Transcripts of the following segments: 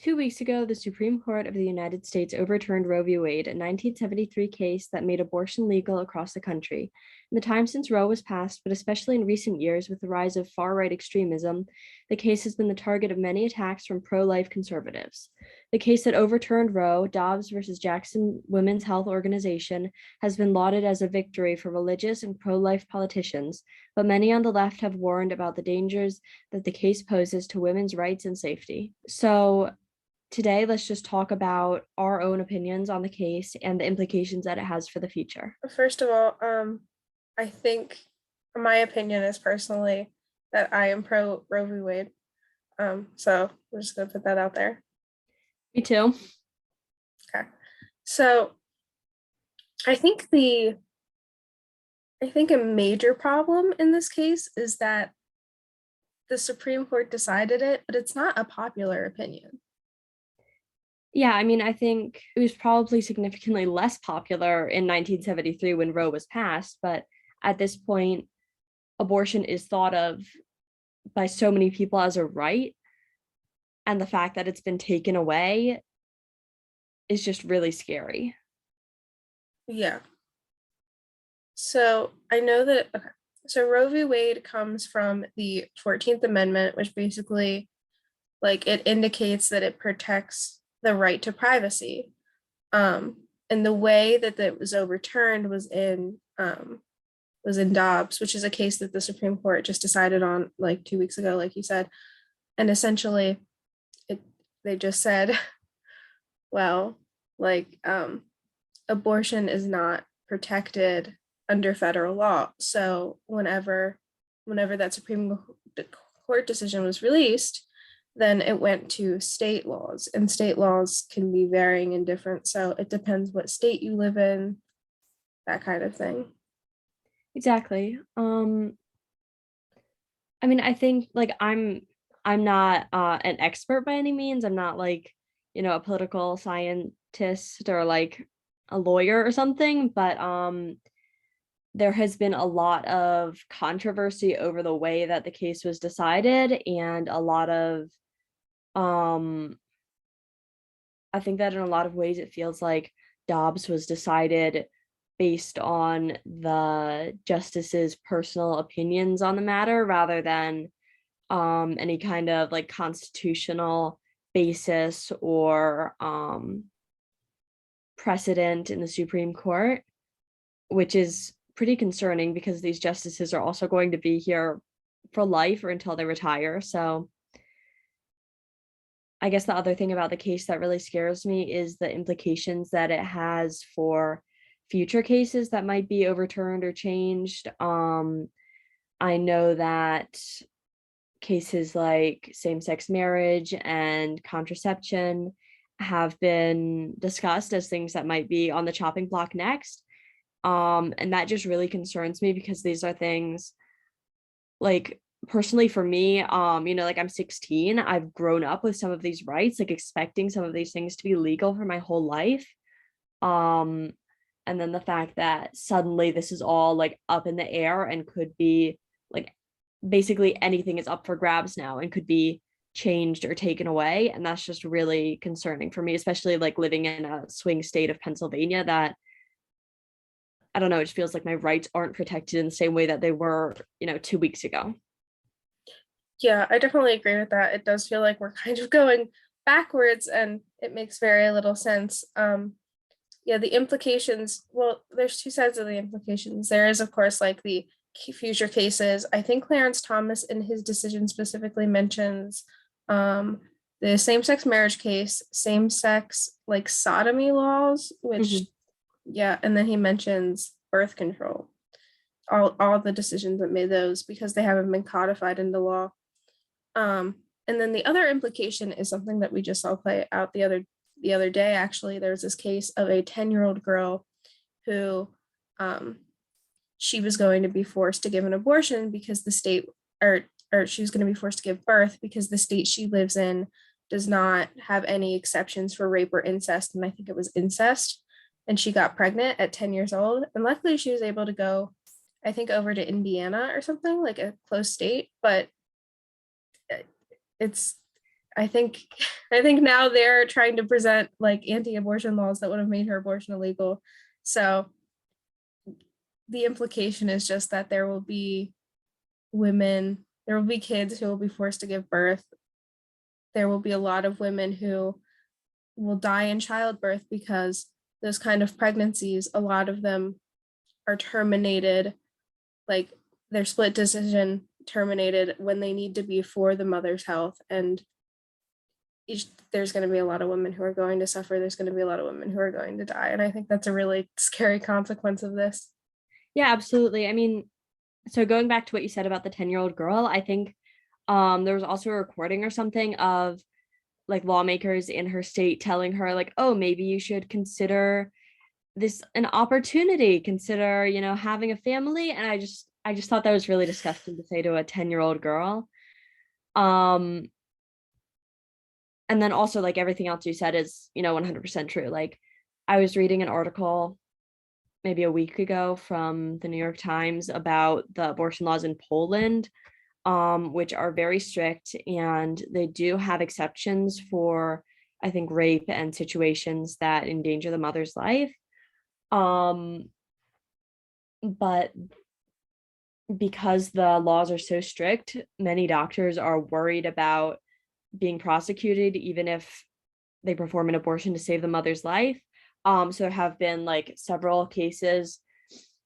2 weeks ago, the Supreme Court of the United States overturned Roe v. Wade, a 1973 case that made abortion legal across the country. In the time since Roe was passed, but especially in recent years with the rise of far-right extremism, the case has been the target of many attacks from pro-life conservatives. The case that overturned Roe, Dobbs versus Jackson Women's Health Organization, has been lauded as a victory for religious and pro-life politicians, but many on the left have warned about the dangers that the case poses to women's rights and safety. So today, let's just talk about our own opinions on the case and the implications that it has for the future. First of all, I think my opinion is personally that I am pro Roe v. Wade. So we're just gonna put that out there. Me too. Okay. So I think a major problem in this case is that the Supreme Court decided it, but it's not a popular opinion. Yeah, I mean, I think it was probably significantly less popular in 1973 when Roe was passed, but at this point, abortion is thought of by so many people as a right, and the fact that it's been taken away is just really scary. Yeah. So I know that, okay. So Roe v. Wade comes from the 14th Amendment, which basically, it indicates that it protects the right to privacy. And the way that it was overturned was in Dobbs, which is a case that the Supreme Court just decided on 2 weeks ago, like you said. And essentially they just said, well, abortion is not protected under federal law. So whenever that Supreme Court decision was released, then it went to state laws, and state laws can be varying and different. So it depends what state you live in, that kind of thing. Exactly. I mean, I think I'm not an expert by any means. I'm not a political scientist or a lawyer or something, but there has been a lot of controversy over the way that the case was decided, and a lot of I think that in a lot of ways it feels like Dobbs was decided based on the justice's personal opinions on the matter rather than any kind of constitutional basis or precedent in the Supreme Court, which is pretty concerning because these justices are also going to be here for life or until they retire. So I guess the other thing about the case that really scares me is the implications that it has for future cases that might be overturned or changed. I know that cases like same-sex marriage and contraception have been discussed as things that might be on the chopping block next. And that just really concerns me because these are things personally for me, I'm 16. I've grown up with some of these rights, expecting some of these things to be legal for my whole life. And then the fact that suddenly this is all up in the air and could be basically anything is up for grabs now and could be changed or taken away. And that's just really concerning for me, especially living in a swing state of Pennsylvania that I don't know, it just feels like my rights aren't protected in the same way that they were, 2 weeks ago. Yeah, I definitely agree with that. It does feel like we're kind of going backwards and it makes very little sense. Yeah, the implications, well, there's two sides of the implications. There is, of course, the future cases. I think Clarence Thomas in his decision specifically mentions the same-sex marriage case, same-sex sodomy laws, which yeah, and then he mentions birth control. All the decisions that made those because they haven't been codified into law. And then the other implication is something that we just saw play out the other day. Actually, there was this case of a 10-year-old girl who she was going to be forced to give an abortion because the state or she was going to be forced to give birth because the state she lives in does not have any exceptions for rape or incest. And I think it was incest. And she got pregnant at 10 years old. And luckily she was able to go, I think, over to Indiana or something, a close state. But it's I think I think now they're trying to present like anti-abortion laws that would have made her abortion illegal. So the implication is just that there will be women, there will be kids who will be forced to give birth. There will be a lot of women who will die in childbirth because those kind of pregnancies, a lot of them are terminated, like their split decision terminated when they need to be for the mother's health. And there's going to be a lot of women who are going to suffer. There's going to be a lot of women who are going to die. And I think that's a really scary consequence of this. Yeah, absolutely. I mean, so going back to what you said about the 10-year-old girl, I think there was also a recording or something of like lawmakers in her state telling her like, oh, maybe you should consider this an opportunity, consider, having a family. And I just thought that was really disgusting to say to a 10-year-old girl. Um and then also like everything else you said is 100% true. Like I was reading an article maybe a week ago from the New York Times about the abortion laws in Poland, which are very strict, and they do have exceptions for, I think, rape and situations that endanger the mother's life. Um, but because the laws are so strict, many doctors are worried about being prosecuted, even if they perform an abortion to save the mother's life. So there have been like several cases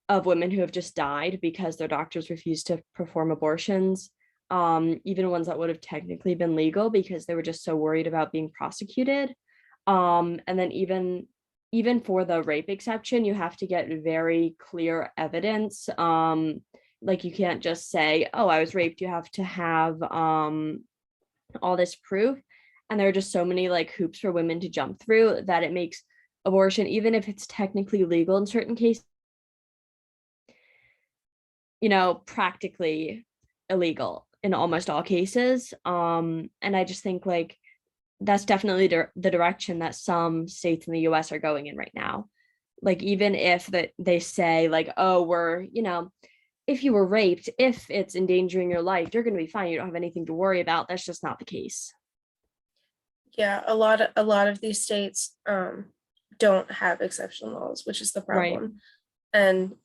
of women who have just died because their doctors refused to perform abortions, even ones that would have technically been legal because they were just so worried about being prosecuted. And then even for the rape exception, you have to get very clear evidence. Like you can't just say, "Oh, I was raped." You have to have all this proof, and there are just so many like hoops for women to jump through that it makes abortion, even if it's technically legal in certain cases, practically illegal in almost all cases. And I just think like that's definitely the direction that some states in the US are going in right now. Like even if that they say like, oh, we're, if you were raped, if it's endangering your life, you're going to be fine. You don't have anything to worry about. That's just not the case. Yeah, a lot of these states don't have exception laws, which is the Right. problem. And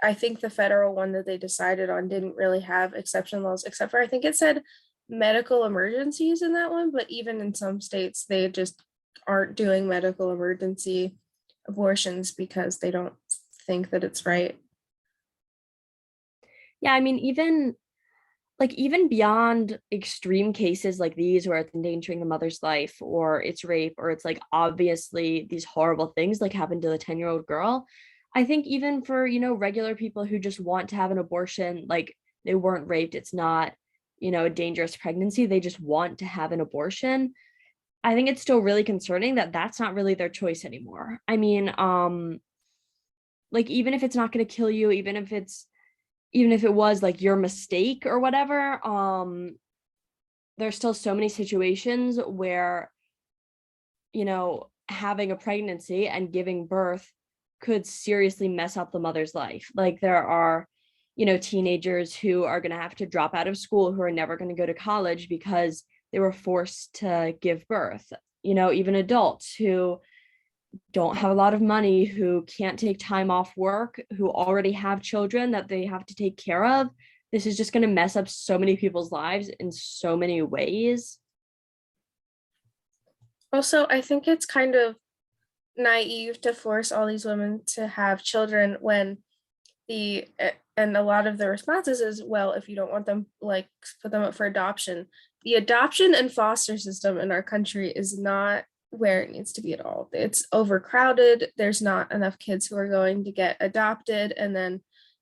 I think the federal one that they decided on didn't really have exception laws, except for I think it said medical emergencies in that one. But even in some states, they just aren't doing medical emergency abortions because they don't think that it's right. Yeah, I mean, even beyond extreme cases like these where it's endangering the mother's life or it's rape or it's like obviously these horrible things like happened to the 10-year-old girl, I think even for regular people who just want to have an abortion, like they weren't raped, it's not a dangerous pregnancy, they just want to have an abortion. I think it's still really concerning that that's not really their choice anymore. I mean, like even if it's not going to kill you, even if it was like your mistake or whatever, there's still so many situations where having a pregnancy and giving birth could seriously mess up the mother's life. Like there are teenagers who are going to have to drop out of school, who are never going to go to college because they were forced to give birth. Even adults who don't have a lot of money, who can't take time off work, who already have children that they have to take care of. This is just going to mess up so many people's lives in so many ways. Also, I think it's kind of naive to force all these women to have children when and a lot of the responses is, well, if you don't want them, like put them up for adoption. The adoption and foster system in our country is not where it needs to be at all. It's overcrowded. There's not enough kids who are going to get adopted, and then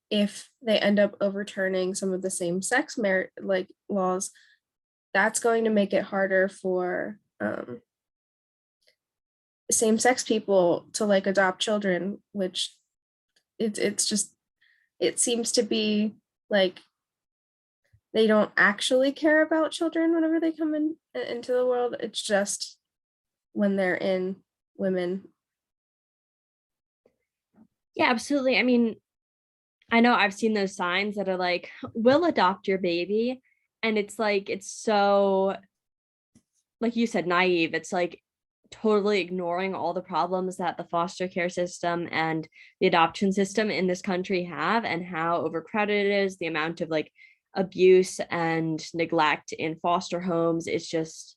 if they end up overturning some of the same sex like laws, that's going to make it harder for same sex people to like adopt children, which it's just, it seems to be like they don't actually care about children whenever they come into the world. It's just when they're in women. Yeah, absolutely. I mean, I know I've seen those signs that are like, we'll adopt your baby. And it's like, it's so like you said, naive. It's like totally ignoring all the problems that the foster care system and the adoption system in this country have, and how overcrowded it is, the amount of like abuse and neglect in foster homes. It's just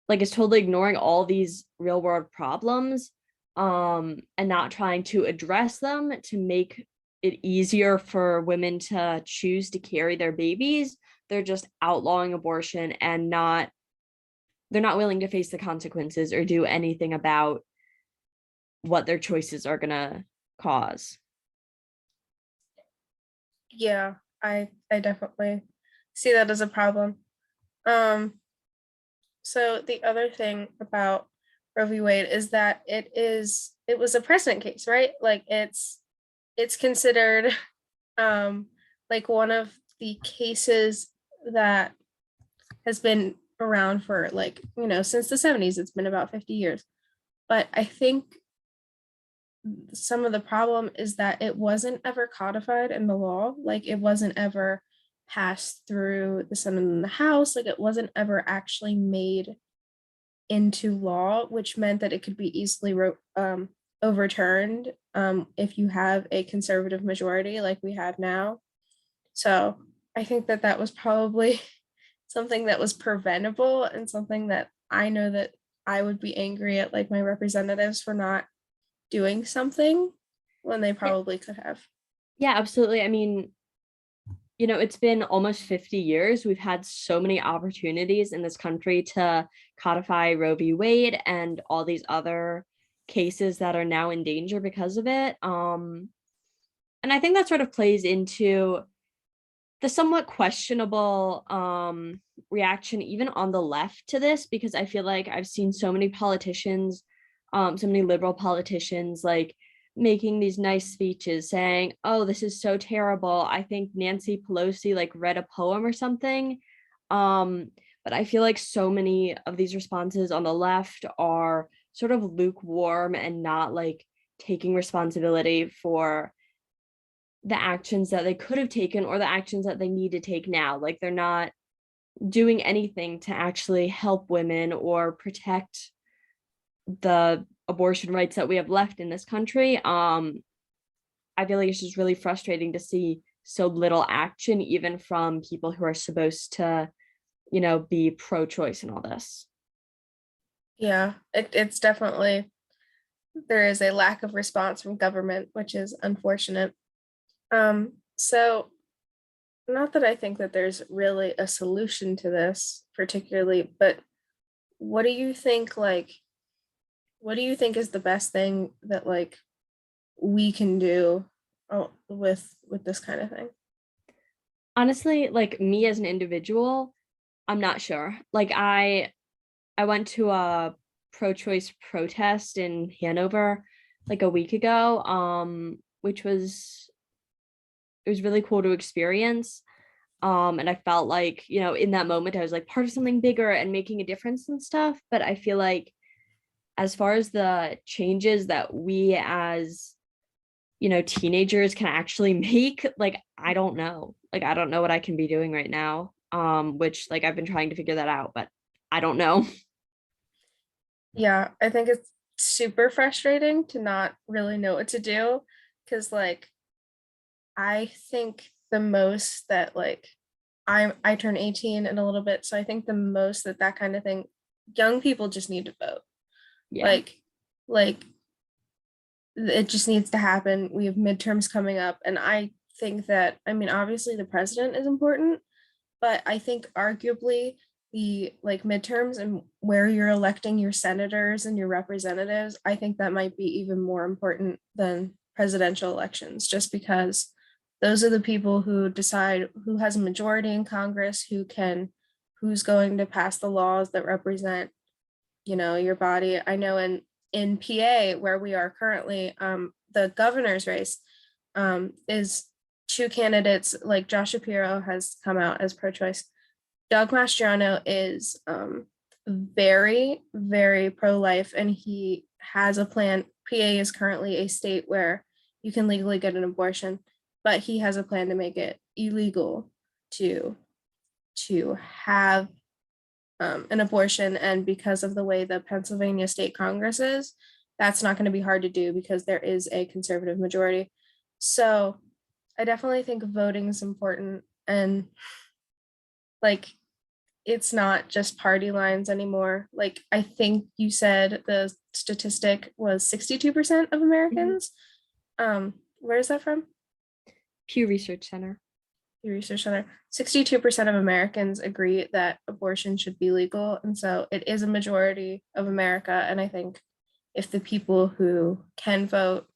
like it's totally ignoring all these real world problems, and not trying to address them to make it easier for women to choose to carry their babies. They're just outlawing abortion and not they're not willing to face the consequences or do anything about what their choices are going to cause. Yeah, I definitely see that as a problem. Um, so the other thing about Roe v. Wade is that it was a precedent case, right? Like it's considered like one of the cases that has been around for like, since the 70s. It's been about 50 years. But I think some of the problem is that it wasn't ever codified in the law. Like it wasn't ever passed through the Senate and the House. Like it wasn't ever actually made into law, which meant that it could be easily overturned if you have a conservative majority like we have now. So I think that that was probably something that was preventable, and something that I know that I would be angry at like my representatives for not doing something when they probably could have. Yeah, absolutely. I mean, it's been almost 50 years. We've had so many opportunities in this country to codify Roe v. Wade and all these other cases that are now in danger because of it. And I think that sort of plays into the somewhat questionable reaction even on the left to this, because I feel like I've seen so many politicians, so many liberal politicians, like making these nice speeches saying, oh, this is so terrible. I think Nancy Pelosi like read a poem or something. um but I feel like so many of these responses on the left are sort of lukewarm and not like taking responsibility for the actions that they could have taken or the actions that they need to take now. Like they're not doing anything to actually help women or protect the abortion rights that we have left in this country. I feel like it's just really frustrating to see so little action, even from people who are supposed to, be pro-choice and all this. Yeah, it's definitely, there is a lack of response from government, which is unfortunate. So not that I think that there's really a solution to this particularly, but what do you think like what do you think is the best thing that like we can do with this kind of thing? Honestly, like me as an individual, I'm not sure. Like I went to a pro-choice protest in Hanover like a week ago, which was it was really cool to experience. And I felt like, in that moment I was like part of something bigger and making a difference and stuff. But I feel like as far as the changes that we as, teenagers can actually make, like I don't know what I can be doing right now. Which like I've been trying to figure that out, but I don't know. Yeah, I think it's super frustrating to not really know what to do, because like I think the most that like I turn 18 in a little bit, so I think the most that that kind of thing, young people just need to vote. Yeah. Like like it just needs to happen. We have midterms coming up, and I think that, I mean, obviously the president is important, but I think arguably the like midterms and where you're electing your senators and your representatives, I think that might be even more important than presidential elections, just because those are the people who decide who has a majority in Congress, who's going to pass the laws that represent, your body. I know in PA, where we are currently, the governor's race is two candidates. Like Josh Shapiro has come out as pro-choice. Doug Mastriano is very, very pro-life, and he has a plan. PA is currently a state where you can legally get an abortion, but he has a plan to make it illegal to to have an abortion, and because of the way the Pennsylvania State Congress is, that's not going to be hard to do because there is a conservative majority. So I definitely think voting is important, and like it's not just party lines anymore. Like I think you said the statistic was 62% of Mhm. Americans. Where is that from? Pew Research Center. The Research Center. 62% of Americans agree that abortion should be legal. And so it is a majority of America. And I think if the people who can vote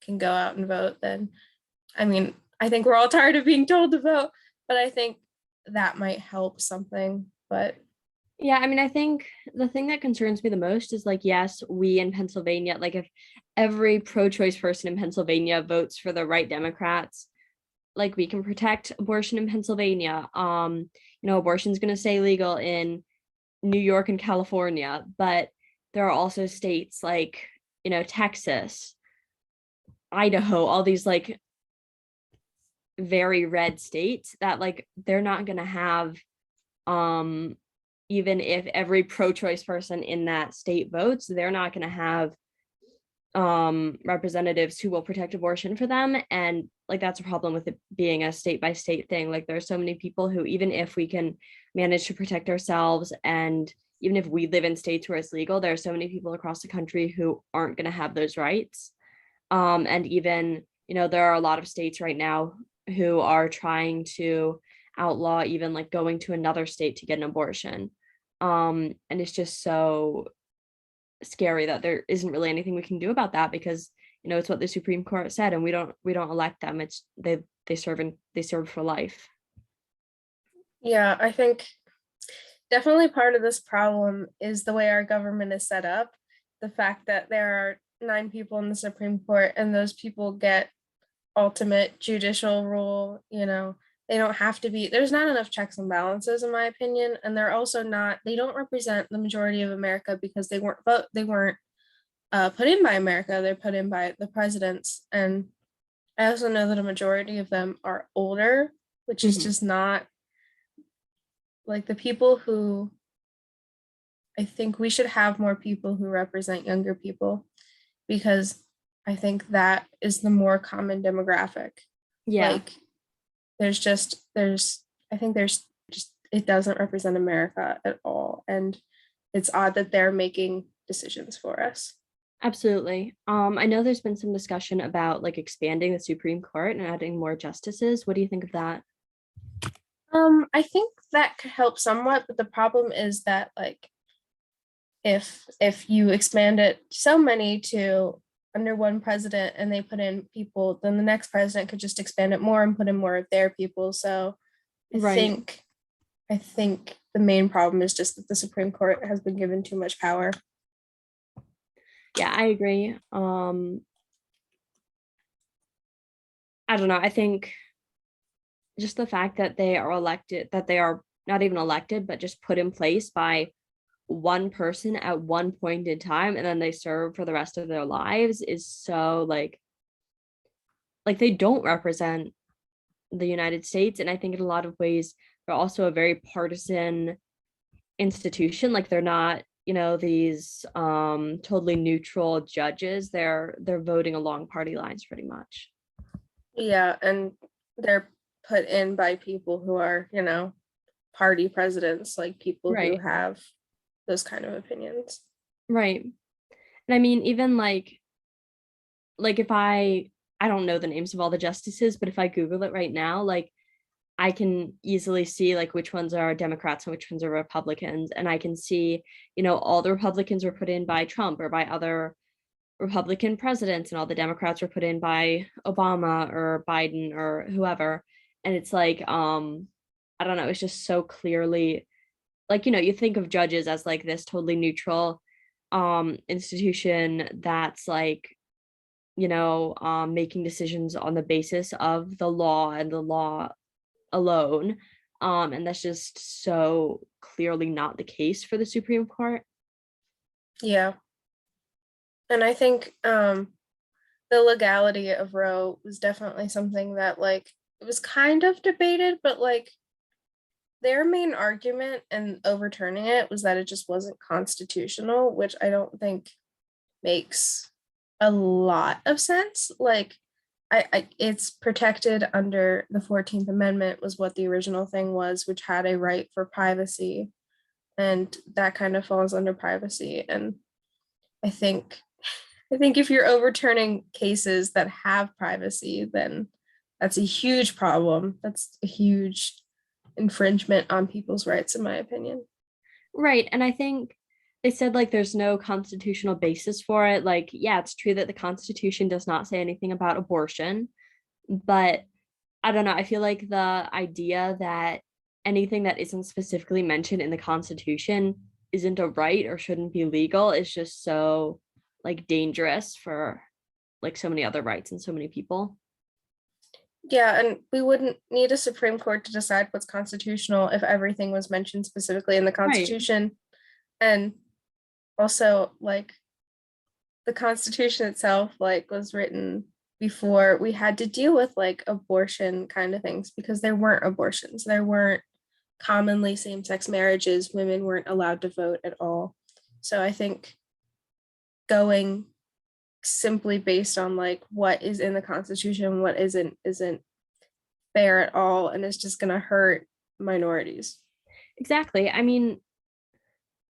can go out and vote, then I mean, I think we're all tired of being told to vote, but I think that might help something. But Yeah, I mean, I think the thing that concerns me the most is like, yes, we in Pennsylvania, like if every pro-choice person in Pennsylvania votes for the right Democrats, like we can protect abortion in Pennsylvania. Abortion's going to stay legal in New York and California, but there are also states like, Texas, Idaho, all these like very red states that like they're not going to have um even if every pro-choice person in that state votes, they're not going to have representatives who will protect abortion for them. And like that's a problem with it being a state by state thing. Like there's so many people who, even if we can manage to protect ourselves, and even if we live in states where it's legal, there are so many people across the country who aren't going to have those rights. And even, there are a lot of states right now who are trying to outlaw even like going to another state to get an abortion. And it's just so scary that there isn't really anything we can do about that, because it's what the Supreme Court said, and we don't elect them. It's they serve for life. yeah, I think definitely part of this problem is the way our government is set up. The fact that there are 9 people in the Supreme Court and those people get ultimate judicial rule, they don't have to be, there's not enough checks and balances in my opinion, and they're also not, they don't represent the majority of America because they weren't put in by America, they're put in by the presidents. And I also know that a majority of them are older, which is Mhm. just not like the people who, I think we should have more people who represent younger people, because I think that is the more common demographic. Yeah, Like there's I think there's just, it doesn't represent America at all, and it's odd that they're making decisions for us. absolutely. I know there's been some discussion about like expanding the Supreme Court and adding more justices. What do you think of that? I think that could help somewhat, but the problem is that like if you expand it so many to under one president and they put in people, then the next president could just expand it more and put in more of their people. So I Right. think I think the main problem is just that the Supreme Court has been given too much power. Yeah, I agree. I don't know. I think just the fact that they are elected, that they are not even elected, but just put in place by one person at one point in time, and then they serve for the rest of their lives, is so like they don't represent the United States. And I think in a lot of ways they're also a very partisan institution. Like they're not, these totally neutral judges. They're voting along party lines pretty much. Yeah, and they're put in by people who are, party presidents, like people who Right. have those kind of opinions. Right. And I mean, even like if I don't know the names of all the justices, but if I Google it right now, like I can easily see like which ones are Democrats and which ones are Republicans. And I can see, all the Republicans were put in by Trump or by other Republican presidents, and all the Democrats were put in by Obama or Biden or whoever. And it's like, I don't know, it's just so clearly like, you think of judges as like this totally neutral institution that's like, making decisions on the basis of the law and the law alone. And that's just so clearly not the case for the Supreme Court. Yeah. And I think the legality of Roe was definitely something that like it was kind of debated, but like their main argument in overturning it was that it just wasn't constitutional, which I don't think makes a lot of sense. Like, it's protected under the 14th Amendment, was what the original thing was, which had a right for privacy, and that kind of falls under privacy. And I think I think if you're overturning cases that have privacy, then that's a huge problem. That's a huge infringement on people's rights, in my opinion. Right. And I think they said like there's no constitutional basis for it. Like, yeah, it's true that the Constitution does not say anything about abortion, but I don't know. I feel like the idea that anything that isn't specifically mentioned in the Constitution isn't a right or shouldn't be legal is just so like dangerous for like so many other rights and so many people. Yeah, and we wouldn't need a Supreme Court to decide what's constitutional if everything was mentioned specifically in the Right. Constitution. And also, like, the Constitution itself, like, was written before we had to deal with like abortion kind of things, because there weren't abortions, there weren't commonly same-sex marriages, women weren't allowed to vote at all. So I think going simply based on like what is in the Constitution, what isn't fair at all, and it's just going to hurt minorities. Exactly. I mean,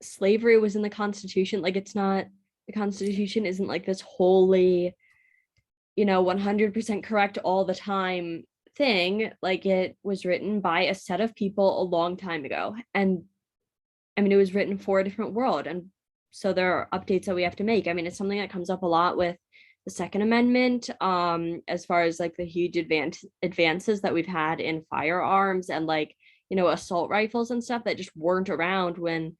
slavery was in the Constitution. Like, it's not, the Constitution isn't like this wholly, 100% correct all the time thing. Like, it was written by a set of people a long time ago. And I mean, it was written for a different world. And so there are updates that we have to make. I mean, it's something that comes up a lot with the Second Amendment, as far as like the huge advances that we've had in firearms and like, assault rifles and stuff that just weren't around when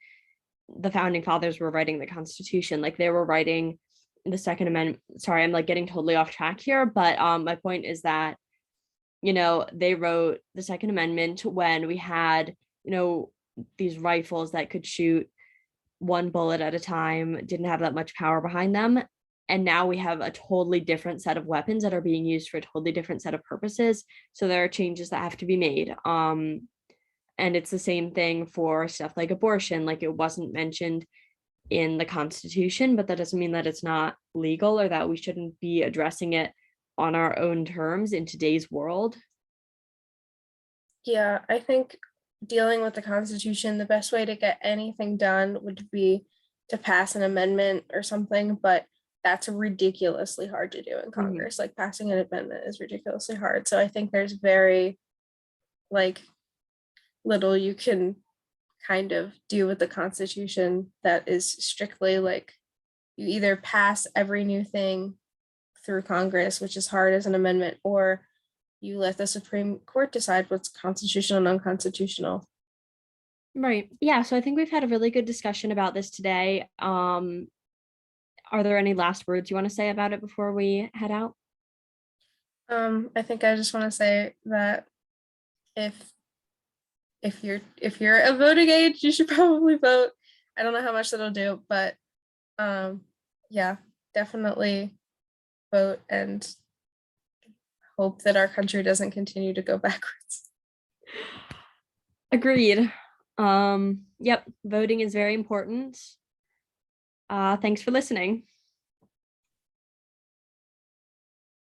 the founding fathers were writing the Constitution. Like, they were writing the Second Amendment. Sorry, I'm like getting totally off track here, but my point is that, they wrote the Second Amendment when we had, these rifles that could shoot one bullet at a time, didn't have that much power behind them. And now we have a totally different set of weapons that are being used for a totally different set of purposes. So there are changes that have to be made. And it's the same thing for stuff like abortion. Like, it wasn't mentioned in the Constitution, but that doesn't mean that it's not legal or that we shouldn't be addressing it on our own terms in today's world. Yeah, I think dealing with the Constitution, the best way to get anything done would be to pass an amendment or something, but that's ridiculously hard to do in Mhm. Congress. Like, passing an amendment is ridiculously hard. So I think there's very like little you can kind of do with the Constitution that is strictly like you either pass every new thing through Congress, which is hard as an amendment, or you let the Supreme Court decide what's constitutional and unconstitutional. Right. Yeah. So I think we've had a really good discussion about this today. Are there any last words you want to say about it before we head out? I think I just want to say that if if you're a voting age, you should probably vote. I don't know how much that'll do, but um, yeah, definitely vote and hope that our country doesn't continue to go backwards. Agreed. Yep. Voting is very important. Thanks for listening.